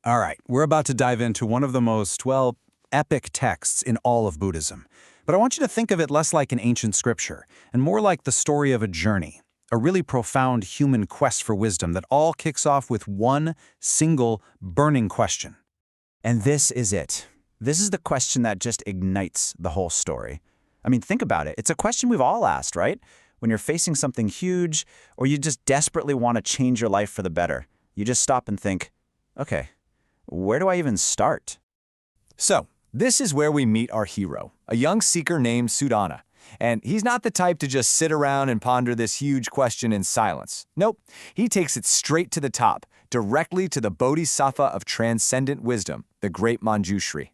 All right, we're about to dive into one of the most, well, epic texts in all of Buddhism. But I want you to think of it less like an ancient scripture and more like the story of a journey, a really profound human quest for wisdom that all kicks off with one single burning question. And this is it. This is the question that just ignites the whole story. I mean, think about it. It's a question we've all asked, right? When you're facing something huge or you just desperately want to change your life for the better, you just stop and think, okay, where do I even start? So, this is where we meet our hero, a young seeker named Sudana. And he's not the type to just sit around and ponder this huge question in silence. Nope, he takes it straight to the top, directly to the Bodhisattva of transcendent wisdom, the great Manjushri.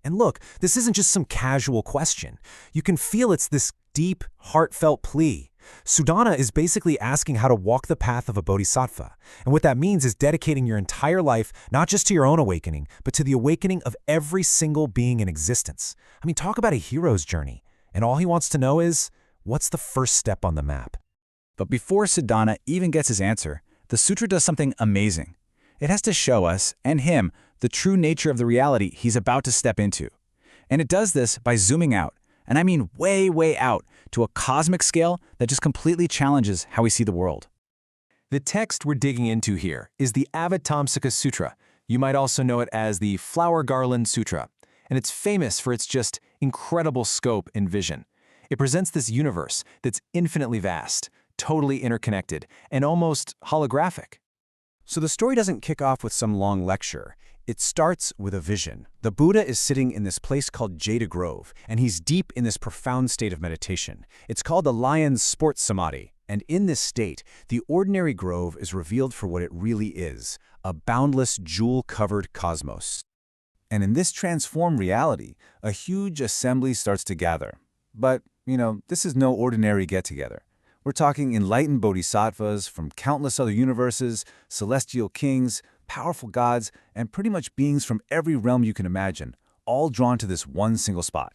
And look, this isn't just some casual question. You can feel it's this deep, heartfelt plea. Sudana is basically asking how to walk the path of a bodhisattva. And what that means is dedicating your entire life not just to your own awakening, but to the awakening of every single being in existence. I mean, talk about a hero's journey. And all he wants to know is, what's the first step on the map? But before Sudana even gets his answer, the sutra does something amazing. It has to show us, and him, the true nature of the reality he's about to step into. And it does this by zooming out, and I mean way, way out, to a cosmic scale that just completely challenges how we see the world. The text we're digging into here is the Avataṃsaka Sutra. You might also know it as the Flower Garland Sutra. And it's famous for its just incredible scope and vision. It presents this universe that's infinitely vast, totally interconnected, and almost holographic. So the story doesn't kick off with some long lecture. It starts with a vision. The Buddha is sitting in this place called Jada Grove, and he's deep in this profound state of meditation. It's called the lion's sports samādhi, and in this state, the ordinary grove is revealed for what it really is, a boundless, jewel-covered cosmos. And in this transformed reality, a huge assembly starts to gather. But, this is no ordinary get-together. We're talking enlightened bodhisattvas from countless other universes, celestial kings, powerful gods, and pretty much beings from every realm you can imagine, all drawn to this one single spot.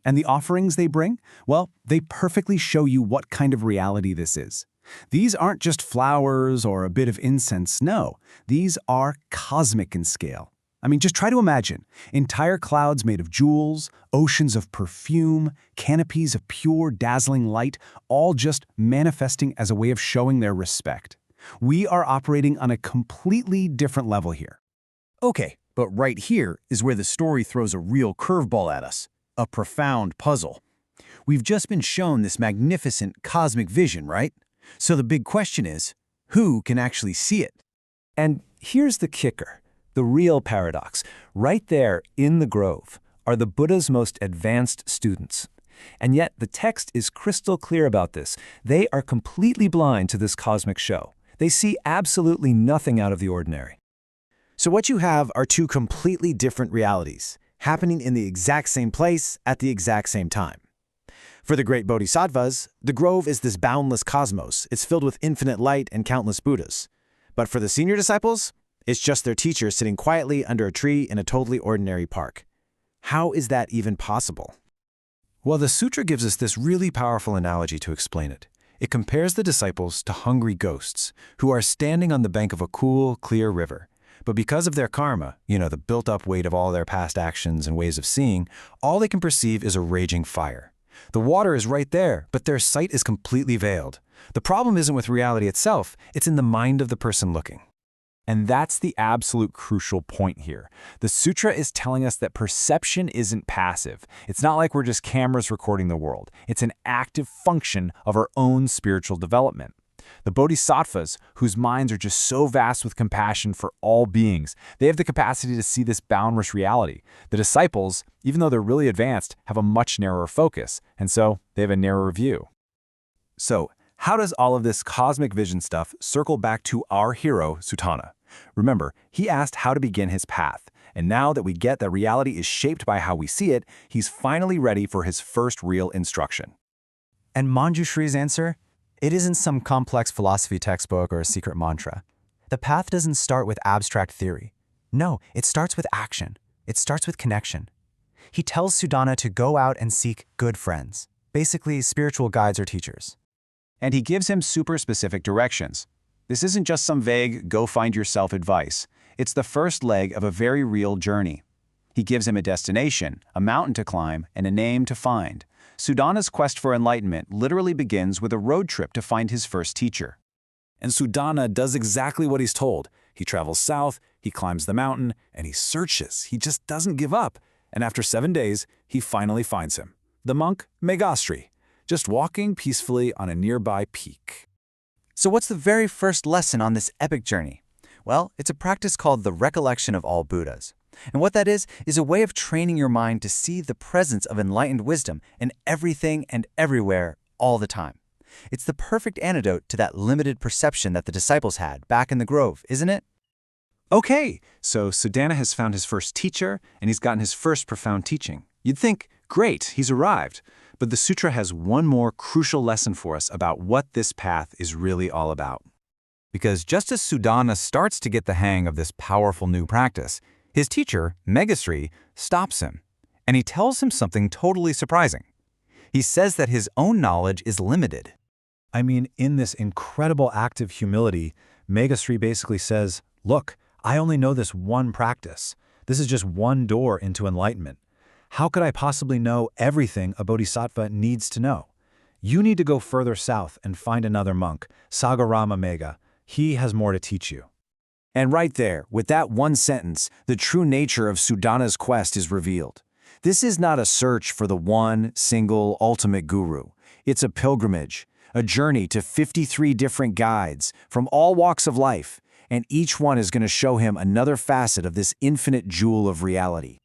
And the offerings they bring? Well, they perfectly show you what kind of reality this is. These aren't just flowers or a bit of incense, no. These are cosmic in scale. I mean, just try to imagine entire clouds made of jewels, oceans of perfume, canopies of pure, dazzling light, all just manifesting as a way of showing their respect. We are operating on a completely different level here. Okay, but right here is where the story throws a real curveball at us, a profound puzzle. We've just been shown this magnificent cosmic vision, right? So the big question is, who can actually see it? And here's the kicker. The real paradox. Right there in the grove are the Buddha's most advanced students. And yet the text is crystal clear about this. They are completely blind to this cosmic show. They see absolutely nothing out of the ordinary. So what you have are two completely different realities, happening in the exact same place at the exact same time. For the great bodhisattvas, the grove is this boundless cosmos. It's filled with infinite light and countless Buddhas. But for the senior disciples, it's just their teacher sitting quietly under a tree in a totally ordinary park. How is that even possible? Well, the sutra gives us this really powerful analogy to explain it. It compares the disciples to hungry ghosts who are standing on the bank of a cool, clear river. But because of their karma, the built-up weight of all their past actions and ways of seeing, all they can perceive is a raging fire. The water is right there, but their sight is completely veiled. The problem isn't with reality itself, it's in the mind of the person looking. And that's the absolute crucial point here. The sutra is telling us that perception isn't passive. It's not like we're just cameras recording the world. It's an active function of our own spiritual development. The bodhisattvas, whose minds are just so vast with compassion for all beings, they have the capacity to see this boundless reality. The disciples, even though they're really advanced, have a much narrower focus, and so they have a narrower view. So, how does all of this cosmic vision stuff circle back to our hero, Sudana? Remember, he asked how to begin his path, and now that we get that reality is shaped by how we see it, he's finally ready for his first real instruction. And Manjushri's answer? It isn't some complex philosophy textbook or a secret mantra. The path doesn't start with abstract theory. No, it starts with action. It starts with connection. He tells Sudana to go out and seek good friends, basically spiritual guides or teachers. And he gives him super specific directions. This isn't just some vague, go find yourself advice. It's the first leg of a very real journey. He gives him a destination, a mountain to climb, and a name to find. Sudana's quest for enlightenment literally begins with a road trip to find his first teacher. And Sudana does exactly what he's told. He travels south, he climbs the mountain, and he searches. He just doesn't give up. And after 7 days, he finally finds him. The monk, Megastri, just walking peacefully on a nearby peak. So what's the very first lesson on this epic journey? Well, it's a practice called the recollection of all Buddhas. And what that is a way of training your mind to see the presence of enlightened wisdom in everything and everywhere all the time. It's the perfect antidote to that limited perception that the disciples had back in the grove, isn't it? Okay, so Sudana has found his first teacher, and he's gotten his first profound teaching. You'd think, great, he's arrived. But the sutra has one more crucial lesson for us about what this path is really all about. Because just as Sudana starts to get the hang of this powerful new practice, his teacher, Megastri, stops him, and he tells him something totally surprising. He says that his own knowledge is limited. I mean, in this incredible act of humility, Megastri basically says, look, I only know this one practice. This is just one door into enlightenment. How could I possibly know everything a bodhisattva needs to know? You need to go further south and find another monk, Sagarama Mega. He has more to teach you. And right there, with that one sentence, the true nature of Sudana's quest is revealed. This is not a search for the one, single, ultimate guru. It's a pilgrimage, a journey to 53 different guides from all walks of life, and each one is going to show him another facet of this infinite jewel of reality.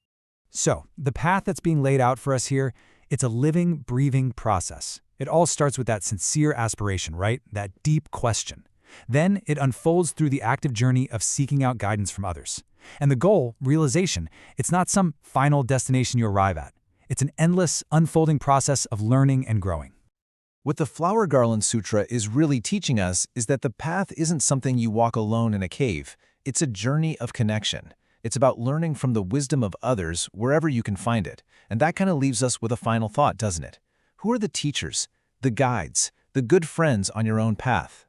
So, the path that's being laid out for us here, it's a living, breathing process. It all starts with that sincere aspiration, right? That deep question. Then it unfolds through the active journey of seeking out guidance from others. And the goal, realization, it's not some final destination you arrive at. It's an endless, unfolding process of learning and growing. What the Flower Garland Sutra is really teaching us is that the path isn't something you walk alone in a cave. It's a journey of connection. It's about learning from the wisdom of others wherever you can find it. And that kind of leaves us with a final thought, doesn't it? Who are the teachers, the guides, the good friends on your own path?